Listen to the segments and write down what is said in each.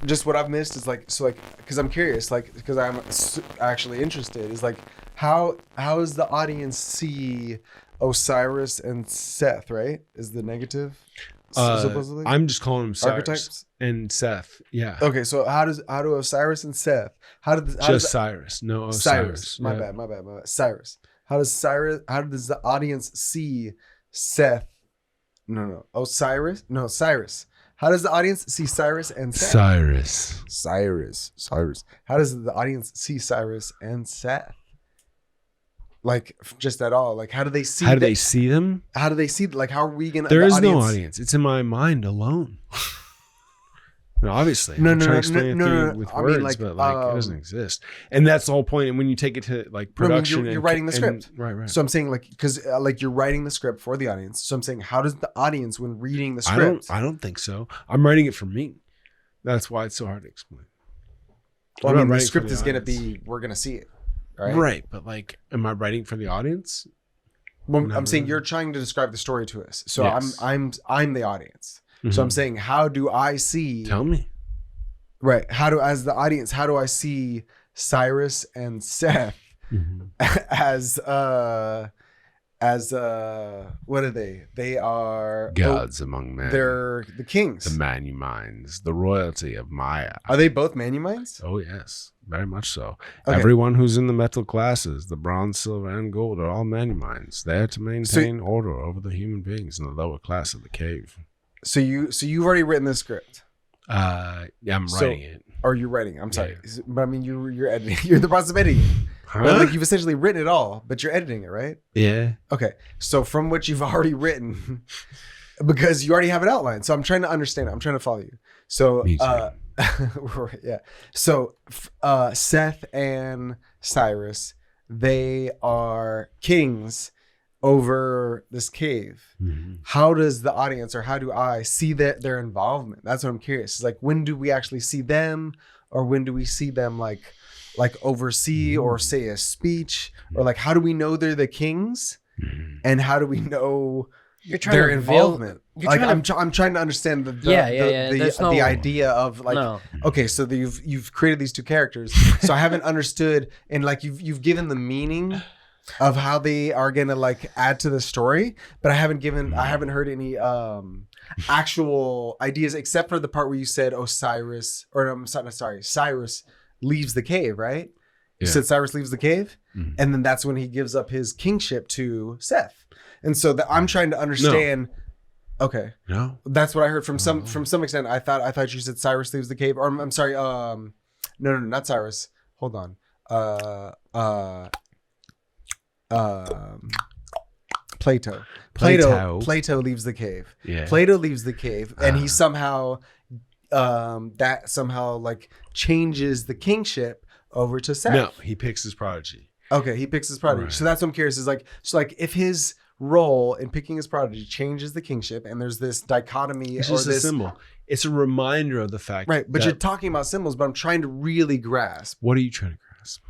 just what I've missed is like, so like, because I'm curious, like, because I'm actually interested, is like, how does the audience see Osiris and Seth? Right? Is the negative supposedly? I'm just calling them Cyrus archetypes and Seth. Yeah. Okay, so how do Osiris and Seth? Just Cyrus, no Osiris. My bad. Cyrus. How does the audience see Seth? No. Osiris? No, Cyrus. How does the audience see Cyrus and Seth? Cyrus. How does the audience see Cyrus and Seth? Like, just at all. Like, how do they see? How do they see them? How do they see? Like, how are we gonna? There is no audience. It's in my mind alone. No, obviously, I'm trying to explain it to you with words, but like it doesn't exist, and that's the whole point. And when you take it to like production, you're writing the script, right? So I'm saying like because like you're writing the script for the audience. So I'm saying, how does the audience, when reading the script? I don't think so. I'm writing it for me. That's why it's so hard to explain. Well, I mean, the script is going to be, we're going to see it, right? Right, but like, am I writing for the audience? Well, I'm saying you're trying to describe the story to us. So yes. I'm the audience. Mm-hmm. So I'm saying, how do I see? Tell me. Right. As the audience, how do I see Cyrus and Seth as what are they? They are gods among men. They're the kings. The Manumines, the royalty of Maya. Are they both Manumines? Oh yes, very much so. Okay. Everyone who's in the metal classes, the bronze, silver, and gold, are all Manumines. There to maintain order over the human beings in the lower class of the cave. So you've already written the script. Yeah, I'm writing it. Or you're writing? I'm sorry, but I mean you're editing. You're in the process of editing. Huh? Like you've essentially written it all, but you're editing it, right? Yeah. Okay. So from what you've already written, because you already have it outlined. So I'm trying to understand it. I'm trying to follow you. So yeah. So Seth and Cyrus, they are kings over this cave. Mm-hmm. How does the audience, or how do I see their involvement? That's what I'm curious. It's like, when do we actually see them, or when do we see them like oversee or say a speech, or like, how do we know they're the kings, and how do we know their involvement? Like, I'm trying to understand the idea of like, okay, so you've created these two characters, so I haven't understood, and like you've given the meaning of how they are gonna like add to the story, but I haven't heard any actual ideas, except for the part where you said Cyrus leaves the cave, right? You said Cyrus leaves the cave, and then that's when he gives up his kingship to Seth, and so I'm trying to understand. Okay, no, that's what I heard from some extent. I thought you said Cyrus leaves the cave, or I'm sorry, no, not Cyrus. Hold on, Plato leaves the cave. Yeah. Plato leaves the cave, and he somehow like changes the kingship over to Seth. No, he picks his prodigy. Okay, he picks his prodigy. Right. So that's what I'm curious, is like, so like if his role in picking his prodigy changes the kingship, and there's this dichotomy, it's just a symbol. It's a reminder of the fact, right? But you're talking about symbols, but I'm trying to really grasp. What are you trying to grasp?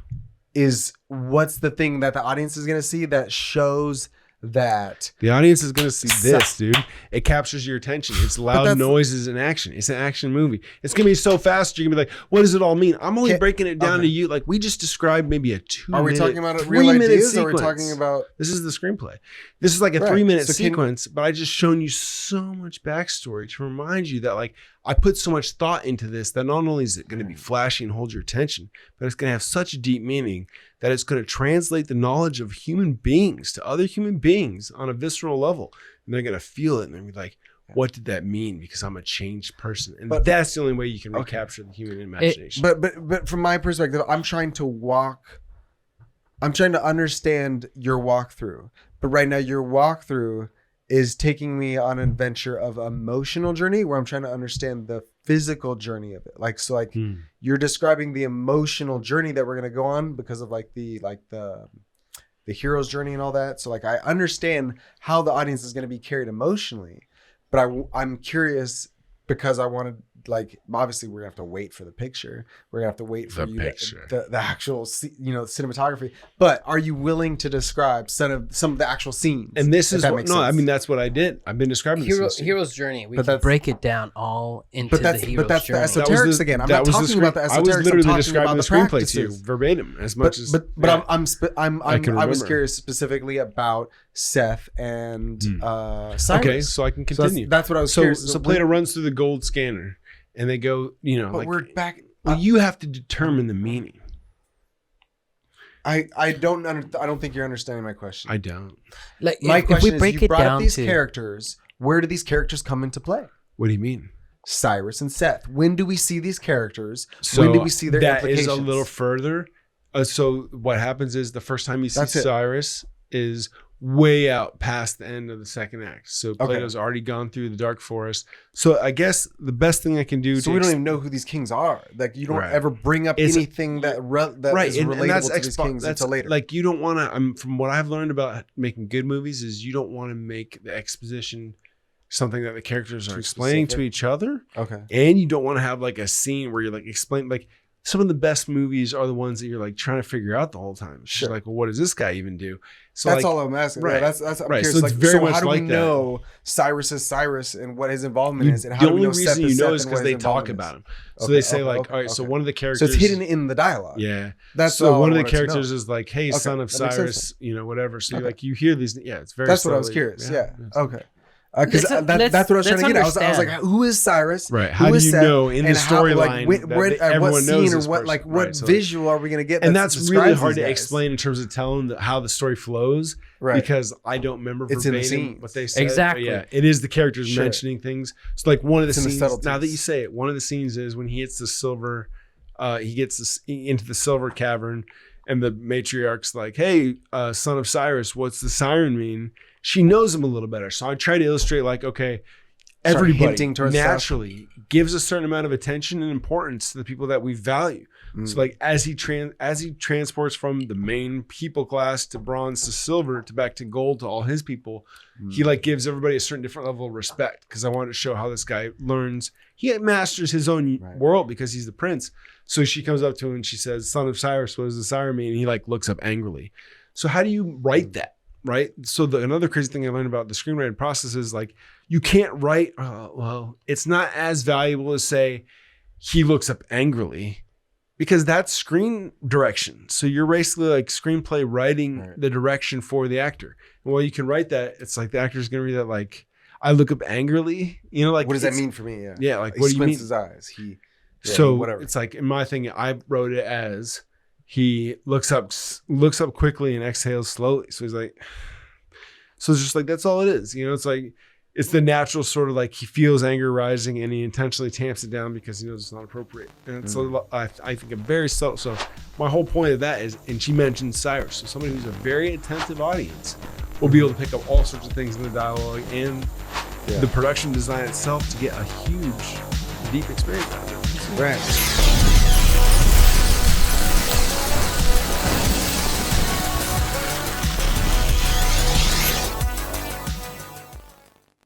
Is what's the thing that the audience is going to see that shows that the audience is going to see this, dude. It captures your attention. It's loud noises in action. It's an action movie. It's going to be so fast. You're going to be like, what does it all mean? I'm only breaking it down to you. Like, we just described maybe a 2 minute. Are we talking about real ideas, sequence. Or are we talking about? This is the screenplay. This is like a 3-minute sequence, but I just shown you so much backstory to remind you that, like, I put so much thought into this that not only is it going to be flashy and hold your attention, but it's going to have such deep meaning that it's going to translate the knowledge of human beings to other human beings on a visceral level. And they're going to feel it, and they're going to be like, what did that mean? Because I'm a changed person. And that's the only way you can recapture the human imagination. But from my perspective, I'm trying to understand your walkthrough. But right now, your walkthrough is taking me on an adventure of emotional journey, where I'm trying to understand the physical journey of it. Like, so like you're describing the emotional journey that we're going to go on because of like the hero's journey and all that. So like, I understand how the audience is going to be carried emotionally, but I'm curious because I want to like obviously we're gonna have to wait for the picture. We're gonna have to wait for the actual cinematography. But are you willing to describe some of the actual scenes? And this is what, I mean that's what I did. I've been describing hero's journey. We can break it down all into the hero's journey. But that's the esoterics again. I'm not talking about the esoterics. I was literally describing the screenplay practices. to you verbatim as much as. But I was curious specifically about Seth and Cyrus. Okay, so I can continue. So that's what I was curious. So Plato runs through the gold scanner, and they go, but like, we're back. Well, you have to determine the meaning. I don't think you're understanding my question. I don't. Like my question is, you brought up these to characters. Where do these characters come into play? What do you mean? Cyrus and Seth. When do we see these characters? So when do we see their implications? That is a little further. So what happens is the first time you see Cyrus is way out past the end of the second act. So Plato's already gone through the dark forest. So I guess the best thing I can do. So we don't even know who these kings are. Like you don't ever bring up anything that is relatable to these kings until later. Like you don't want to. From what I've learned about making good movies is you don't want to make the exposition something that the characters are explaining to each other. Okay. And you don't want to have like a scene where you're like explain like. Some of the best movies are the ones that you're like trying to figure out the whole time. Sure. Like, well, what does this guy even do? So that's like, all I'm asking. Right. Yeah, that's I'm right. curious. So it's very much how do like we know Cyrus is Cyrus and what his involvement is, and how do we know Seth is Seth? The only reason you know is because they talk about him. So they say like, all right, so one of the characters. So it's hidden in the dialogue. Yeah. That's so one of the characters is like, hey, son of Cyrus, whatever. So you're like, you hear these. Yeah, it's very. That's what I was curious. Yeah. Okay. Because that's what I was trying to get at. I was like, who is Cyrus? Right. How do you know in the storyline what scene or what visual are we going to get? And that's really hard to explain in terms of telling how the story flows. Right. Because I don't remember verbatim what they said. Exactly. Yeah, it is the characters mentioning things. So like one of the scenes, now that you say it, one of the scenes is when he hits the silver, he gets into the silver cavern and the matriarch's like, hey, son of Cyrus, what's the siren mean? She knows him a little better. So I try to illustrate like, okay, everybody naturally gives a certain amount of attention and importance to the people that we value. So like as he transports from the main people class to bronze to silver to back to gold to all his people, he like gives everybody a certain different level of respect because I wanted to show how this guy learns. He masters his own world because he's the prince. So she comes up to him and she says, son of Cyrus, what does the siren mean? And he like looks up angrily. So how do you write that? Right. So another crazy thing I learned about the screenwriting process is like, you can't write, well, it's not as valuable as say, he looks up angrily because that's screen direction. So you're basically like screenplay writing the direction for the actor. And while you can write that, it's like the actor's going to read that like, I look up angrily, like. What does that mean for me? Yeah. Yeah. Like, what do you mean? He squints his eyes. Whatever. It's like in my thing, I wrote it as, he looks up quickly and exhales slowly. So he's like, so it's just like, that's all it is. It's like, it's the natural sort of like he feels anger rising and he intentionally tamps it down because he knows it's not appropriate. And so I think a very subtle. So my whole point of that is, and she mentioned Cyrus. So somebody who's a very attentive audience will be able to pick up all sorts of things in the dialogue and the production design itself to get a huge, deep experience out of it. Right.